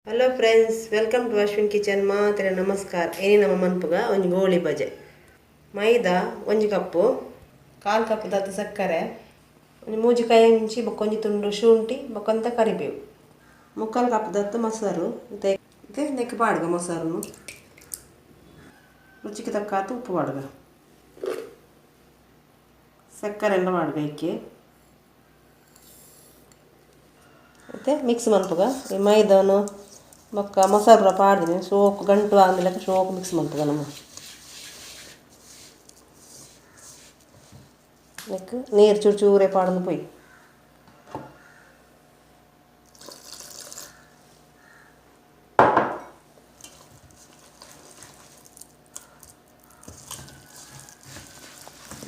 Hello friends, welcome to Ashwin kitchen. ಮಾತ್ರ ನಮಸ್ಕಾರ. ಏನಿ ನಮ್ಮ ಮನ್ಪುಗ ಒಂಜಿ ಗೋಳಿ ಬಜೆ ಮೈದಾ 1 ಕಪ್ಪು, 1/4 ಕಪ್ ದತ್ತು ಸಕ್ಕರೆ, ಒಂದು ಮೂಜಿಕಾಯಿ ಇಂಚಿ ಬೊಕ್ಕೊಂಜಿ ತುಂಡು ಶುಂಠಿ ಬೊಕ್ಕೊಂತ ಕರಿಬೇವು, 3/4 ಕಪ್ ದತ್ತು ಮೊಸರು ಮತ್ತೆ ನೆಕ್ ಪಾಡ್ಗ ಮೊಸರನ್ನು ರುಚಿಗೆ ತಕ್ಕಾತು ಉಪ್ಪು ಪಾಡ್ಗ ಸಕ್ಕರೆ ಎಲ್ಲ ಪಾಡ್ಗ ಇಕ್ಕಿ ಮತ್ತೆ ಮಿಕ್ಸ್ ಮನ್ಪುಗ ಈ ಮೈದಾನು ಬೊಕ್ಕ ಮೊಸರು ಪೂರ ಪಾಡ್ದಿನಿ ಸೋಕು ಗಂಟು ಆದ್ಮೇಲೆ ಸೋಕು ಮಿಕ್ಸ್ ಮನ್ಪುಗ ನಮ್ಮ ನೆಕ್ ನೀರು ಚೂರು ಚೂರೇ ಪಾಡೊಂದು ಪೊಯ್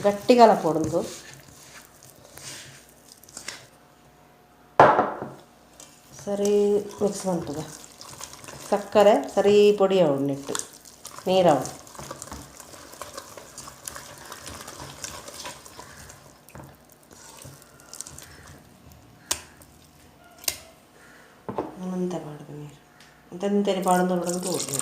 ಗಟ್ಟಿ ಕಲಪೊಡೊಂದು ಸರಿ ಮಿಕ್ಸ್ ಮನ್ಪುಗ ಸಕ್ಕರೆ ಸರಿ ಪೊಡಿ ಆವಡು ನೆಟ್ಟು ನೀರಾವಡು ಮಂತೆ ಪಾಡ್ಗ ನೀರು ಎಂತೆಂತೆನೆ ಪಾಡೊಂದು ಹೊಡೊಂದು ತೋಡು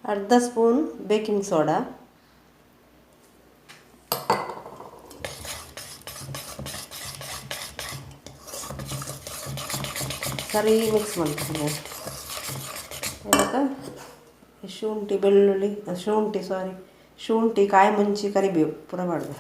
ಅರ್ಧ ಸ್ಪೂನ್ ಬೇಕಿಂಗ್ ಸೋಡಾ, ಸರಿ ಮಿಕ್ಸ್ ಮಾಡ್ತೀನಿ. ಇವಾಗ ಶುಂಠಿ ಕಾಯಿ ಮುಂಚಿ ಕರಿಬೇವು ಪೂರ ಮಾಡಿದೆ.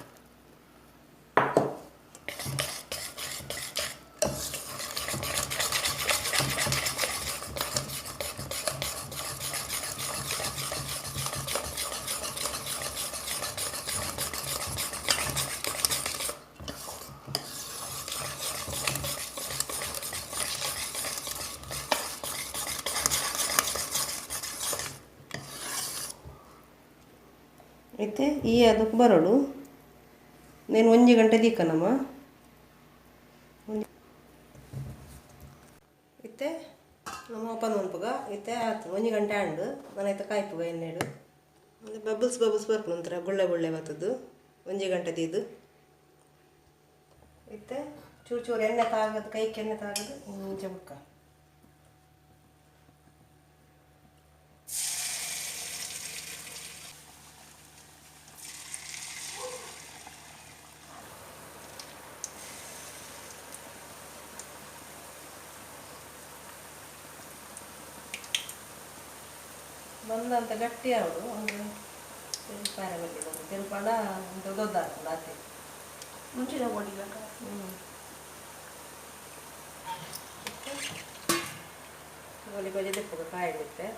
అయితే ಈ ಅದಕ್ಕೆ ಬರೋಡು నేను 1 ಗಂಟೆ ದಿಕ್ಕನಮ್ಮ ಇತ್ತೆ ನಮ್ಮ ಓಪನ್ ಮನ್ಪುಗ ಇತ್ತೆ ಆತು 1 ಗಂಟೆ ಆಂಡು ಮನೆತ ಕಾಯ್ಪುಗ ಎಣ್ಣೆಡು ಬಬಲ್ಸ್ ಬರ್ಪುನ ಒಂಥರ ಗುಳ್ಳೆ ಗುಳ್ಳೆ ಬರ್ತದ್ದು 1 ಗಂಟೆ ದೀದು ಇತ್ತೆ ಚೂರು ಚೂರು ಎಣ್ಣೆ ತಾಗದು ಕೈಗೆ ಎಣ್ಣೆ ತಾಗದು ಇಂಚ ಬುಕ್ಕ ಬಂದಂತ ಗಟ್ಟಿ ಆವಡು ಒಂದು ತೆಲ್ಪಾರ ಬರ್ತದೆ ತೆಲ್ಪಾಡ ಅಂತ ದೊಡ್ಡ ಆಗ್ತದೆ ಮುಂಚಿನ ಹೊಡಿಬೇಕ ಗೋಳಿ ಬಜೆ ದೆಪ್ಪಗ ಕಾಯಿ ಬಿಡುತ್ತೆ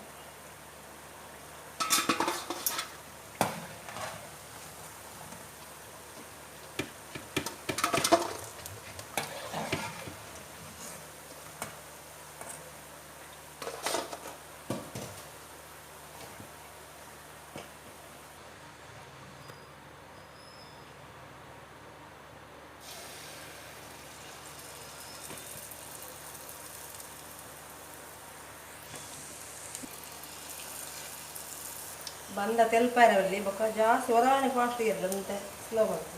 ಬಂದ ತೆಲ್ಪಾರಲ್ಲಿ ಬೊಕ್ಕ ಜಾಸ್ತಿ ಹೊರಾಣಿ ಫಾಸ್ಟ್ ಇರದಂತೆ ಸ್ಲೋ ಮಾಡ್ತು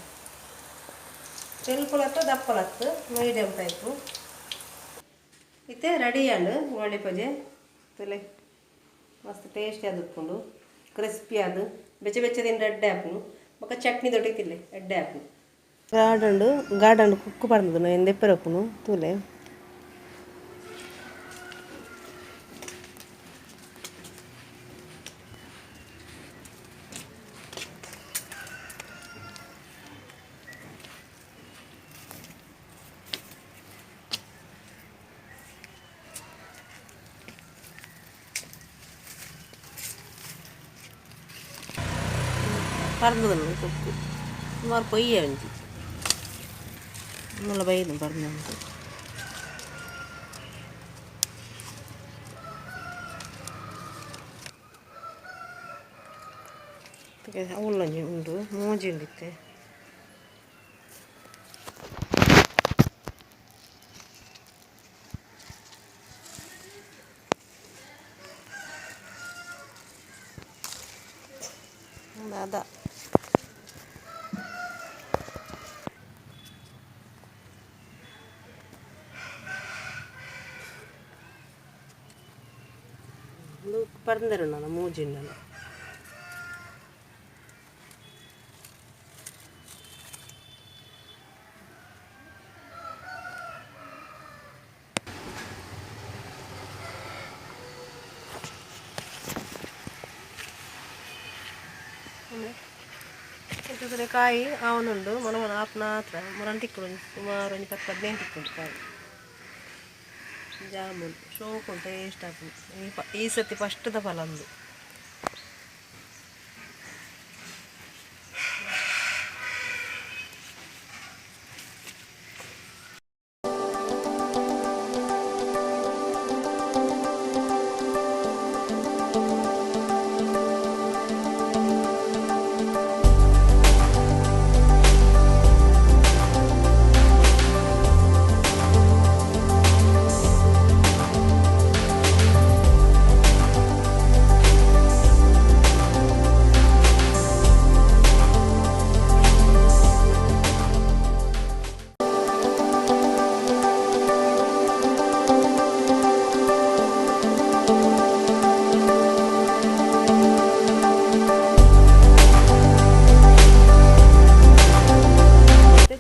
ತೆಲ್ಪುಲತ್ತು ದಪ್ಪಲತ್ತು ಮೀಡಿಯಮ್ ಟೈಪು ಇತ್ತೆ ರೆಡಿ ಆಂಡು ಗೋಳಿ ಬಜೆ ತಲೆ ಮಸ್ತ್ ಟೇಸ್ಟಿ ಅದು ಉಪ್ಪುಂಡು ಕ್ರಿಸ್ಪಿ ಅದು ಬೆಚ್ಚ ಬೆಚ್ಚದಿಂದ ಎಡ್ಡೆ ಹಾಪುನು ಬೊಕ್ಕ ಚಟ್ನಿ ದೊಡ್ಡಿತ್ತಿಲ್ಲೆ ಎಡ್ಡೆ ಹಾಪುನು ಗಾರ್ಡನ್ ಕುಕ್ಕು ಪರ್ನದು ನಾ ಎಂದೆಪ್ಪೆರಪ್ಪುನು ತೂಲೆ പറന്നതാണ് കൊക്ക് സുമാർ പൊയ്യ വെഞ്ചി നല്ല പയ്യുന്നു പറഞ്ഞു ಅವಳಂಜಿ ಉಂಡು ಮೂಜಿ ಉಂಡಿತ್ತೆ ಅದ പറഞ്ഞിരുന്നു മൂജിണ്ടല്ലോ ಕಾಯಿ ಅವನುಂಡು మన ಆಪ್ನ ಹತ್ರ మనం ತಿಕ್ಕೊಂಡು ಸುಮಾರು ಒಂದು 10-15 ತಿಕ್ಕೊಂಡು ಕಾಯಿ ಜಾಮೂನ್ ಶೋಕ್ ಉಂಟು ಟೇಸ್ಟ್ ಆಗ್ತದೆ ಈ ಸತಿ ಫಸ್ಟ್ದ ಫಲ ಅಂದು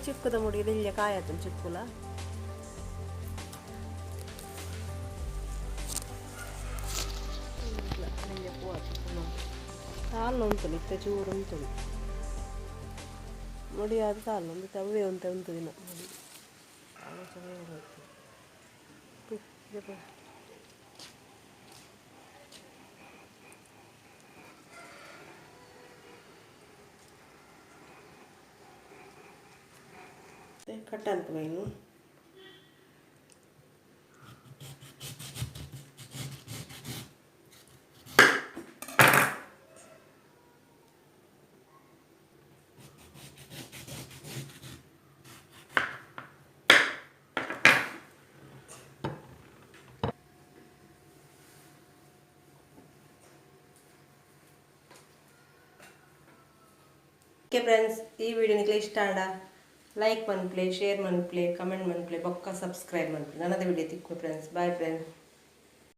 ಚಿಕ್ಕದ ಮುಡಿ ಇದೆಲ್ಲ ಕಾಯತ್ತ ಚಿಕ್ಕುಲ ತಾಳು ಉಂಟು ಇತ್ತ ಚೂರು ಉಂಟು ಮುಡಿ ಅದು ತಾಳು ಒಂದು ತವ್ವೆ ಉಂಟು ದಿನ ಮುಡಿ ಕಟ್ ಅನ್ಪೇನು ಓಕೆ ಫ್ರೆಂಡ್ಸ್ ಈ ವಿಡಿಯೋ ನಿಮಗೆ ಇಷ್ಟ ಆಡ ಲೈಕ್ ಮನ್ಪ್ಲೆ ಶೇರ್ ಮನ್ಪ್ಲೆ ಕಮೆಂಟ್ ಮನ್ಪ್ಲೆ ಬೊಕ್ಕ ಸಬ್ಸ್ಕ್ರೈಬ್ ಮನ್ಪ್ಲೆ ನನ್ನದು ವಿಡಿಯೋ ತಿಕ್ಕು ಫ್ರೆಂಡ್ಸ್ ಬಾಯ್ ಫ್ರೆಂಡ್ಸ್